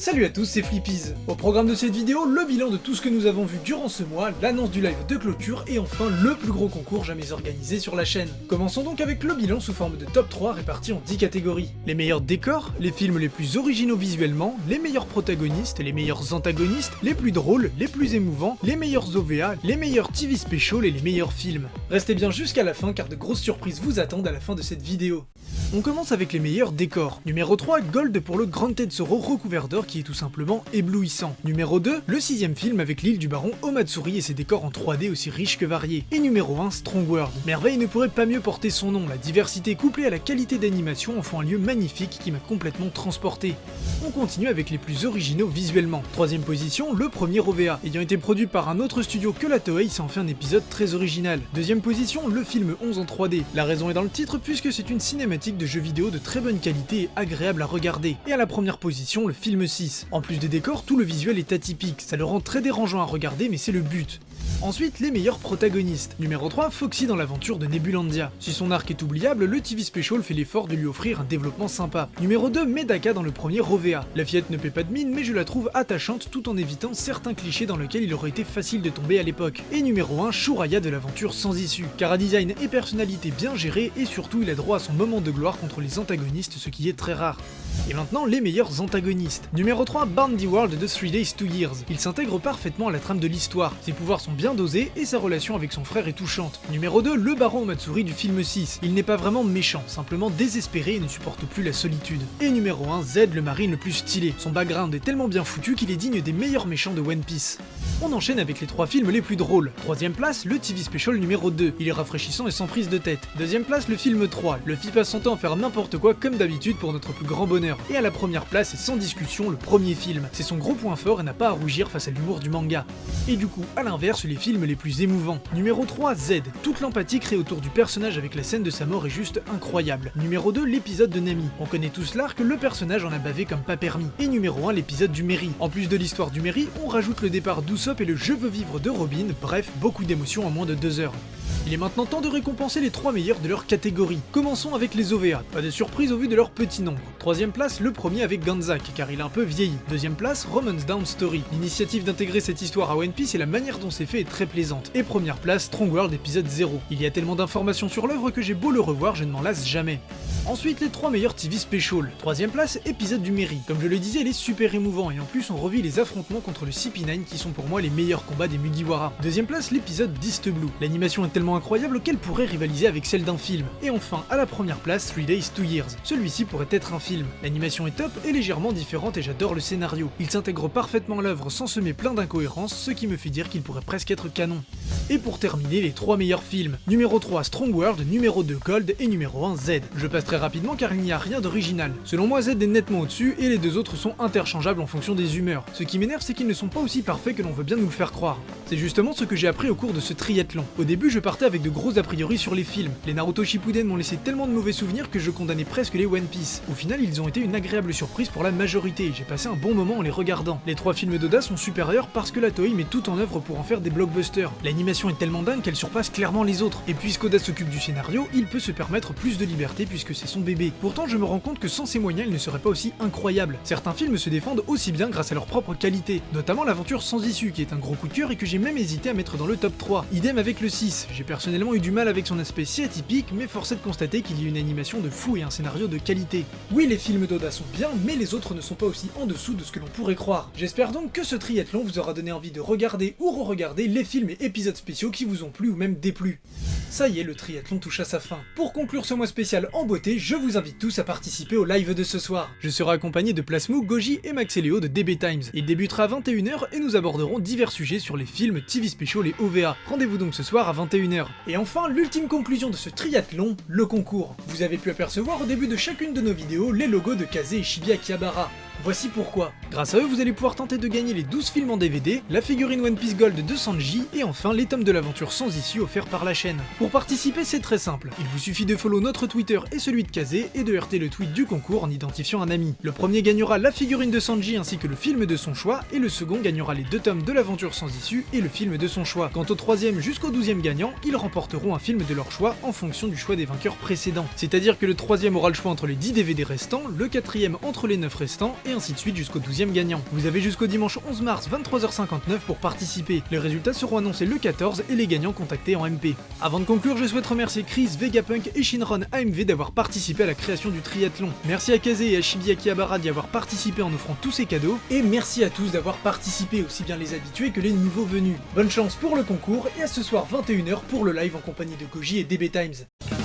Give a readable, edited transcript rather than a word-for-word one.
Salut à tous, c'est Flippies. Au programme de cette vidéo, le bilan de tout ce que nous avons vu durant ce mois, l'annonce du live de clôture et enfin le plus gros concours jamais organisé sur la chaîne. Commençons donc avec le bilan sous forme de top 3 répartis en 10 catégories. Les meilleurs décors, les films les plus originaux visuellement, les meilleurs protagonistes, les meilleurs antagonistes, les plus drôles, les plus émouvants, les meilleurs OVA, les meilleurs TV specials et les meilleurs films. Restez bien jusqu'à la fin car de grosses surprises vous attendent à la fin de cette vidéo. On commence avec les meilleurs décors. Numéro 3, Gold pour le Grand Tetsuro recouvert d'or qui est tout simplement éblouissant. Numéro 2, le 6ème film avec l'île du baron Omatsuri et ses décors en 3D aussi riches que variés. Et numéro 1, Strong World. Merveille ne pourrait pas mieux porter son nom, la diversité couplée à la qualité d'animation en font un lieu magnifique qui m'a complètement transporté. On continue avec les plus originaux visuellement. 3ème position, le premier OVA. Ayant été produit par un autre studio que la Toei, ça en fait un épisode très original. 2ème position, le film 11 en 3D. La raison est dans le titre puisque c'est une cinématique de jeux vidéo de très bonne qualité et agréable à regarder. Et à la première position, le film 6. En plus des décors, tout le visuel est atypique, ça le rend très dérangeant à regarder mais c'est le but. Ensuite, les meilleurs protagonistes. Numéro 3, Foxy dans l'aventure de Nebulandia. Si son arc est oubliable, le TV Special fait l'effort de lui offrir un développement sympa. Numéro 2, Medaka dans le premier OVA. La fillette ne paie pas de mine, mais je la trouve attachante tout en évitant certains clichés dans lesquels il aurait été facile de tomber à l'époque. Et numéro 1, Shuraya de l'aventure sans issue. Chara-design et personnalité bien gérée, et surtout il a droit à son moment de gloire contre les antagonistes, ce qui est très rare. Et maintenant, les meilleurs antagonistes. Numéro 3, Barndy World de 3 Days 2 Years. Il s'intègre parfaitement à la trame de l'histoire. Ses pouvoirs sont bien dosés et sa relation avec son frère est touchante. Numéro 2, le baron Omatsuri du film 6. Il n'est pas vraiment méchant, simplement désespéré et ne supporte plus la solitude. Et numéro 1, Z, le marine le plus stylé. Son background est tellement bien foutu qu'il est digne des meilleurs méchants de One Piece. On enchaîne avec les 3 films les plus drôles. 3ème place, le TV Special numéro 2. Il est rafraîchissant et sans prise de tête. 2ème place, le film 3. Le film passe son temps à faire n'importe quoi comme d'habitude pour notre plus grand bonheur. Et à la première place, et sans discussion, le premier film. C'est son gros point fort et n'a pas à rougir face à l'humour du manga. Et du coup, à l'inverse, les films les plus émouvants. Numéro 3, Z. Toute l'empathie créée autour du personnage avec la scène de sa mort est juste incroyable. Numéro 2, l'épisode de Nami. On connaît tous l'arc, le personnage en a bavé comme pas permis. Et numéro 1, l'épisode du Mary. En plus de l'histoire du Mary, on rajoute le départ d'Usopp et le Je veux vivre de Robin, bref, beaucoup d'émotions en moins de 2 heures. Il est maintenant temps de récompenser les 3 meilleurs de leur catégorie. Commençons avec les OVA, pas de surprise au vu de leur petit nombre. 3ème place, le premier avec Ganzak, car il a un peu vieilli. 2ème place, Romance Down Story. L'initiative d'intégrer cette histoire à One Piece et la manière dont c'est fait est très plaisante. Et première place, Strong World épisode 0. Il y a tellement d'informations sur l'œuvre que j'ai beau le revoir, je ne m'en lasse jamais. Ensuite, les 3 meilleurs TV Special. 3ème place, épisode du Mary. Comme je le disais, il est super émouvant et en plus on revit les affrontements contre le CP9 qui sont pour moi les meilleurs combats des Mugiwara. 2ème place, l'épisode d'East Blue. L'animation est tellement incroyable qu'elle pourrait rivaliser avec celle d'un film. Et enfin, à la première place, 3 Days 2 Years. Celui-ci pourrait être un film. L'animation est top et légèrement différente et j'adore le scénario. Il s'intègre parfaitement à l'œuvre sans semer plein d'incohérences, ce qui me fait dire qu'il pourrait presque être canon. Et pour terminer, les 3 meilleurs films. Numéro 3, Strong World, numéro 2, Gold et numéro 1, Z. Je passe très rapidement car il n'y a rien d'original. Selon moi, Z est nettement au-dessus et les 2 autres sont interchangeables en fonction des humeurs. Ce qui m'énerve, c'est qu'ils ne sont pas aussi parfaits que l'on veut bien nous le faire croire. C'est justement ce que j'ai appris au cours de ce triathlon. Au début, je partais avec de gros a priori sur les films. Les Naruto Shippuden m'ont laissé tellement de mauvais souvenirs que je condamnais presque les One Piece. Au final, ils ont été une agréable surprise pour la majorité, j'ai passé un bon moment en les regardant. Les 3 films d'Oda sont supérieurs parce que la Toei met tout en œuvre pour en faire des blockbusters. L'animation est tellement dingue qu'elle surpasse clairement les autres. Et puisqu'Oda s'occupe du scénario, il peut se permettre plus de liberté puisque c'est son bébé. Pourtant, je me rends compte que sans ses moyens, il ne serait pas aussi incroyable. Certains films se défendent aussi bien grâce à leur propre qualité, notamment l'aventure sans issue qui est un gros coup de cœur et que j'ai même hésité à mettre dans le top 3. Idem avec le 6, j'ai personnellement eu du mal avec son aspect si atypique, mais force est de constater qu'il y a une animation de fou et un scénario de qualité. Oui, les films d'Oda sont bien, mais les autres ne sont pas aussi en dessous de ce que l'on pourrait croire. J'espère donc que ce triathlon vous aura donné envie de regarder ou re-regarder les films et épisodes spéciaux qui vous ont plu ou même déplu. Ça y est, le triathlon touche à sa fin. Pour conclure ce mois spécial en beauté, je vous invite tous à participer au live de ce soir. Je serai accompagné de Plasmo, Goji et Max et Léo de DB Times. Il débutera à 21h et nous aborderons divers sujets sur les films, TV special et OVA. Rendez-vous donc ce soir à 21h. Et enfin, l'ultime conclusion de ce triathlon, le concours. Vous avez pu apercevoir au début de chacune de nos vidéos les logos de Kaze et Shibuya Akihabara. Voici pourquoi. Grâce à eux, vous allez pouvoir tenter de gagner les 12 films en DVD, la figurine One Piece Gold de Sanji et enfin les tomes tomes de l'aventure sans issue offerts par la chaîne. Pour participer, c'est très simple. Il vous suffit de follow notre Twitter et celui de Kazé et de RT le tweet du concours en identifiant un ami. Le premier gagnera la figurine de Sanji ainsi que le film de son choix et le second gagnera les 2 tomes de l'aventure sans issue et le film de son choix. Quant au troisième jusqu'au 12e gagnant, ils remporteront un film de leur choix en fonction du choix des vainqueurs précédents. C'est-à-dire que le troisième aura le choix entre les 10 DVD restants, le quatrième entre les 9 restants et ainsi de suite jusqu'au 12e gagnant. Vous avez jusqu'au dimanche 11 mars 23h59 pour participer. Les résultats seront annoncés le 14 et les gagnants contactés en MP. Avant de conclure, je souhaite remercier Chris, Vegapunk et Shinron AMV d'avoir participé à la création du triathlon. Merci à Kazé et à Shibiaki Habara d'y avoir participé en offrant tous ces cadeaux. Et merci à tous d'avoir participé, aussi bien les habitués que les nouveaux venus. Bonne chance pour le concours et à ce soir 21h pour le live en compagnie de Koji et DB Times.